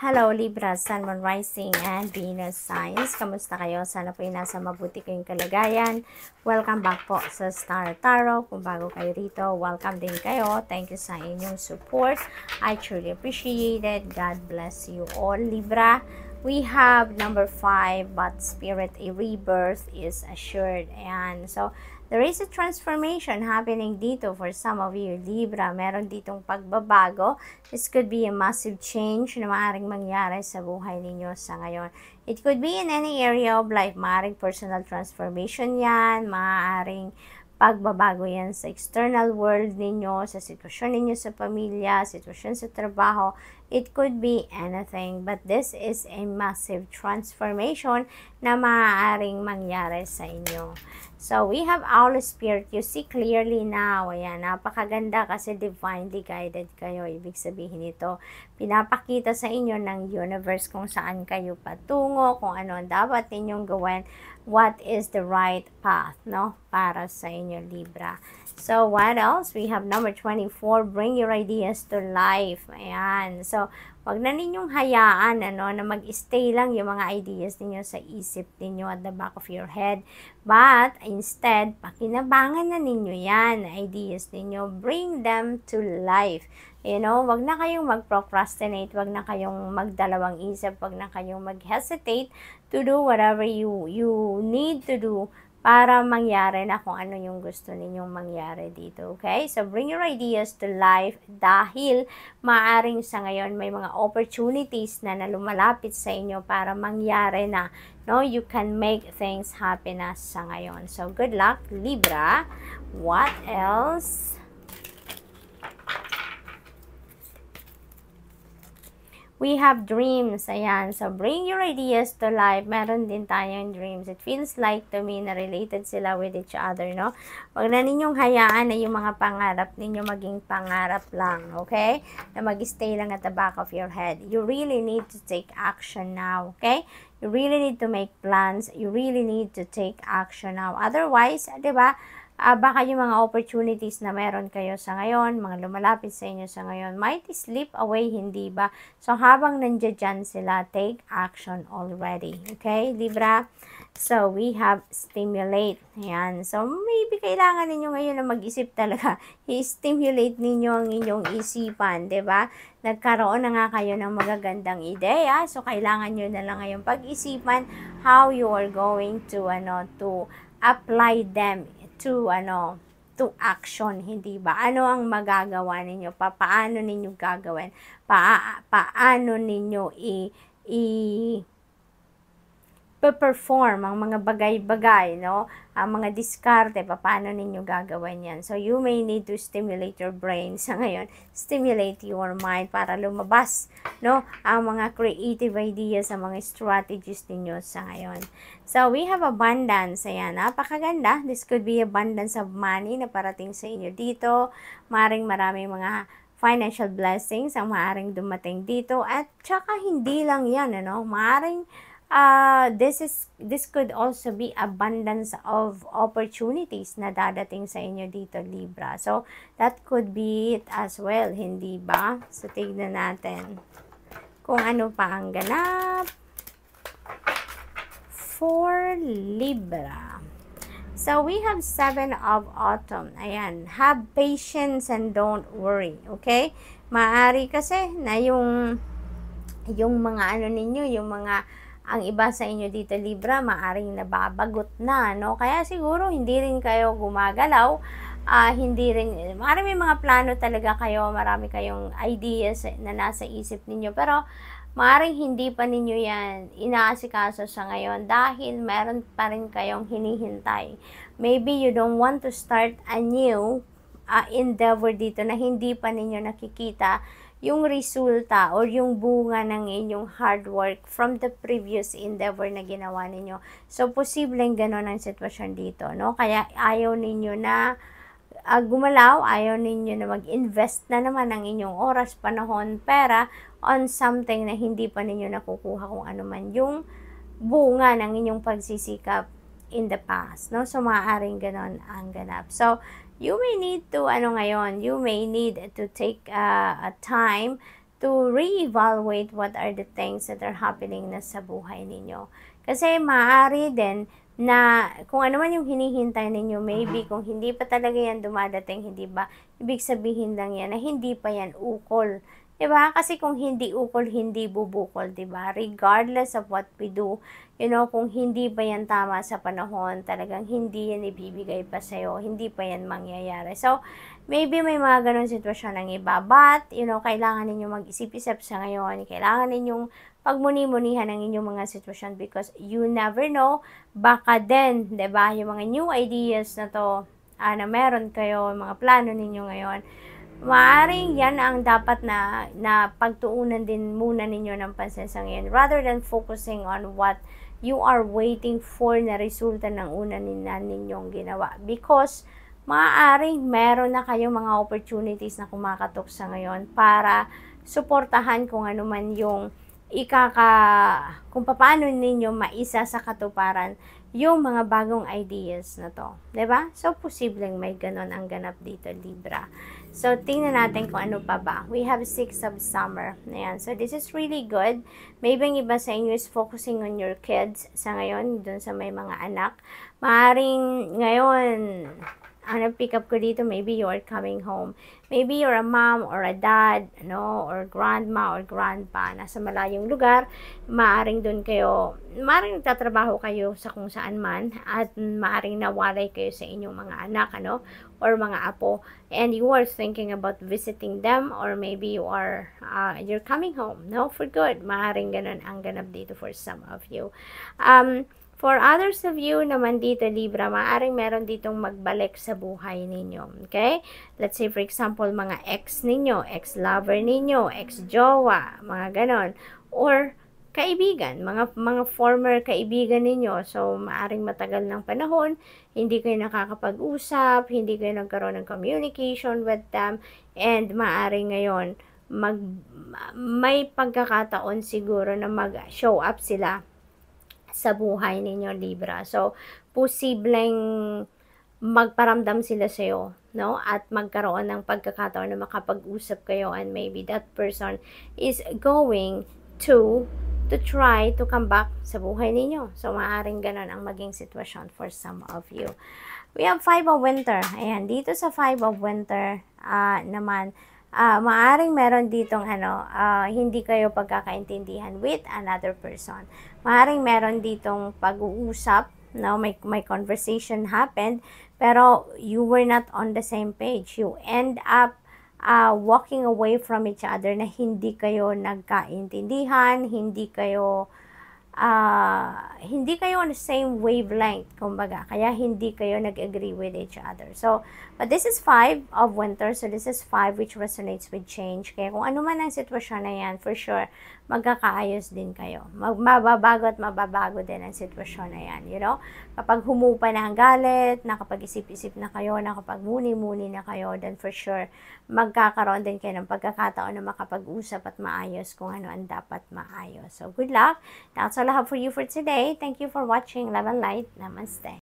Hello Libra, Sun, Moon, Rising, and Venus signs. Kamusta kayo? Sana po ay nasa mabuti kayong kalagayan. Welcome back po sa Star Tarot. Kung bago kayo rito, welcome din kayo. Thank you sa inyong support. I truly appreciate it. God bless you all, Libra. We have number 5, but spirit, a rebirth is assured. And so, there is a transformation happening dito for some of you, Libra. Meron ditong pagbabago. This could be a massive change na maaaring mangyari sa buhay ninyo sa ngayon. It could be in any area of life. Maaaring personal transformation yan. Maaaring pagbabago yan sa external world ninyo, sa sitwasyon ninyo sa pamilya, sitwasyon sa trabaho. It could be anything, but this is a massive transformation na maaaring mangyari sa inyo. So, we have Owl Spirit. You see clearly now. Ayan, napakaganda kasi divinely guided kayo. Ibig sabihin nito, pinapakita sa inyo ng universe kung saan kayo patungo, kung ano ang dapat ninyong gawin, what is the right path, no? Para sa inyo, Libra. So, what else? We have number 24, bring your ideas to life. Ayan. So, wag na ninyong hayaan na mag-stay lang yung mga ideas ninyo sa isip ninyo at the back of your head. But, instead, pakinabangan na ninyo yan, ideas ninyo. Bring them to life. You know, wag na kayong mag-procrastinate, wag na kayong magdalawang isip, wag na kayong mag-hesitate to do whatever you need to do para mangyari na kung ano yung gusto ninyong mangyari dito, okay? So, bring your ideas to life dahil maaring sa ngayon may mga opportunities na lumalapit sa inyo para mangyari na, no? You can make things happen na sa ngayon. So, good luck, Libra. What else? We have dreams. Ayan. So, bring your ideas to life. Meron din tayong dreams. It feels like to me na related sila with each other, no? Huwag na ninyong hayaan na yung mga pangarap ninyo maging pangarap lang, okay? Na mag-stay lang at the back of your head. You really need to take action now, okay? You really need to make plans. You really need to take action now. Otherwise, di ba? Baka yung mga opportunities na meron kayo sa ngayon, mga lumalapit sa inyo sa ngayon, might slip away, hindi ba? So, habang nandiyan sila, take action already. Okay, Libra? So, we have stimulate. Ayan. So, maybe kailangan ninyo ngayon na mag-isip talaga. I-stimulate ninyo ang inyong isipan, di ba? Nagkaroon na nga kayo ng magagandang ideya. So, kailangan nyo na lang ngayon pag-isipan how you are going to, to apply them to action, hindi ba? Ano ang magagawa ninyo? Paano ninyo gagawin? Paano ninyo perform ang mga bagay-bagay, no? Ang mga diskarte, paano ninyo gagawin yan? So, you may need to stimulate your brain sa ngayon. Stimulate your mind para lumabas, no? Ang mga creative ideas, ang mga strategies ninyo sa ngayon. So, we have abundance. Ayan, napakaganda. This could be abundance of money na parating sa inyo dito. Maring maraming mga financial blessings ang maaring dumating dito. At tsaka hindi lang yan, maaring this could also be abundance of opportunities na dadating sa inyo dito, Libra. So, that could be it as well, hindi ba? So, tignan natin kung ano pa ang ganap for Libra. So, we have 7 of Autumn. Ayan, have patience and don't worry, okay? Maari kasi na yung mga ninyo, yung mga ang iba sa inyo dito, Libra, maaring nababagot na, no? Kaya siguro hindi rin kayo gumagalaw, hindi rin, maaring may mga plano talaga kayo, marami kayong ideas na nasa isip ninyo, pero maaring hindi pa ninyo yan inaasikaso sa ngayon dahil meron pa rin kayong hinihintay. Maybe you don't want to start a new endeavor dito na hindi pa ninyo nakikita yung resulta or yung bunga ng inyong hard work from the previous endeavor na ginawa ninyo. So, posibleng gano'n ang sitwasyon dito, no? Kaya ayaw ninyo na gumalaw, ayaw ninyo na mag-invest na naman ng inyong oras, panahon, pera on something na hindi pa ninyo nakukuha kung ano man yung bunga ng inyong pagsisikap in the past, no? So, maaaring gano'n ang ganap. So, you may need to, you may need to take a time to reevaluate what are the things that are happening na sa buhay ninyo. Kasi maaari din na kung ano man yung hinihintay ninyo, maybe kung hindi pa talaga yan dumadating, hindi ba, ibig sabihin lang yan na hindi pa yan ukol. Diba? Kasi kung hindi ukol, hindi bubukol, diba? Regardless of what we do, kung hindi pa yan tama sa panahon, talagang hindi yan ibibigay pa sa'yo, hindi pa yan mangyayari. So, maybe may mga ganun sitwasyon ng iba, but, kailangan ninyong mag-isip-isip sa ngayon, kailangan ninyong pagmuni-munihan ng inyong mga sitwasyon because you never know, baka din, diba, yung mga new ideas na to, na meron kayo, mga plano ninyo ngayon, maaaring yan ang dapat na pagtuunan din muna ninyo ng pansin sa ngayon rather than focusing on what you are waiting for na resulta ng una ninyong ginawa. Because maaaring meron na kayong mga opportunities na kumakatok sa ngayon para suportahan kung ano man yung kung paano ninyo maisa sa katuparan yung mga bagong ideas na to. Diba? So, posibleng may ganon ang ganap dito, Libra. So, tingnan natin kung ano pa ba. We have 6 of summer. Ayan. So, this is really good. Maybe ang iba sa inyo is focusing on your kids sa ngayon, dun sa may mga anak. Maaring ngayon, ang pick up ko dito, maybe you are coming home. Maybe you're a mom or a dad, or grandma or grandpa, nasa malayong lugar, maaring doon kayo, maaring nagtatrabaho kayo sa kung saan man, at maaring nawalay kayo sa inyong mga anak, or mga apo, and you are thinking about visiting them, or maybe you're coming home, for good. Maaring ganun ang ganap dito for some of you. For others of you naman dito, Libra, maaaring meron ditong magbalik sa buhay ninyo. Okay? Let's say, for example, mga ex ninyo, ex-lover ninyo, ex-jowa, mga ganon. Or kaibigan, mga former kaibigan ninyo. So, maaaring matagal ng panahon, hindi kayo nakakapag-usap, hindi kayo nagkaroon ng communication with them, and maaaring ngayon, may pagkakataon siguro na mag-show up sila sa buhay ninyo, Libra. So, posibleng magparamdam sila sa'yo, at magkaroon ng pagkakataon na makapag-usap kayo, and maybe that person is going to try to come back sa buhay ninyo. So, maaaring ganun ang maging sitwasyon for some of you. We have 5 of winter. Ayan, dito sa 5 of winter naman, maaring meron ditong hindi kayo pagkakaintindihan with another person. Maaring meron ditong pag-uusap, may conversation happened, pero you were not on the same page. You end up walking away from each other na hindi kayo nagkaintindihan, hindi kayo on the same wavelength, kumbaga. Kaya hindi kayo nag-agree with each other. So, but this is 5 of winter. So, this is 5 which resonates with change. Kaya kung ano man ang sitwasyon na yan, for sure, magkakaayos din kayo. Mababago at mababago din ang sitwasyon na yan. Kapag humupa na ang galit, nakapag-isip-isip na kayo, nakapag-muni-muni na kayo, then for sure, magkakaroon din kayo ng pagkakataon na makapag-usap at maayos kung ano ang dapat maayos. So, good luck. That's all I have for you for today. Thank you for watching. Love and light. Namaste.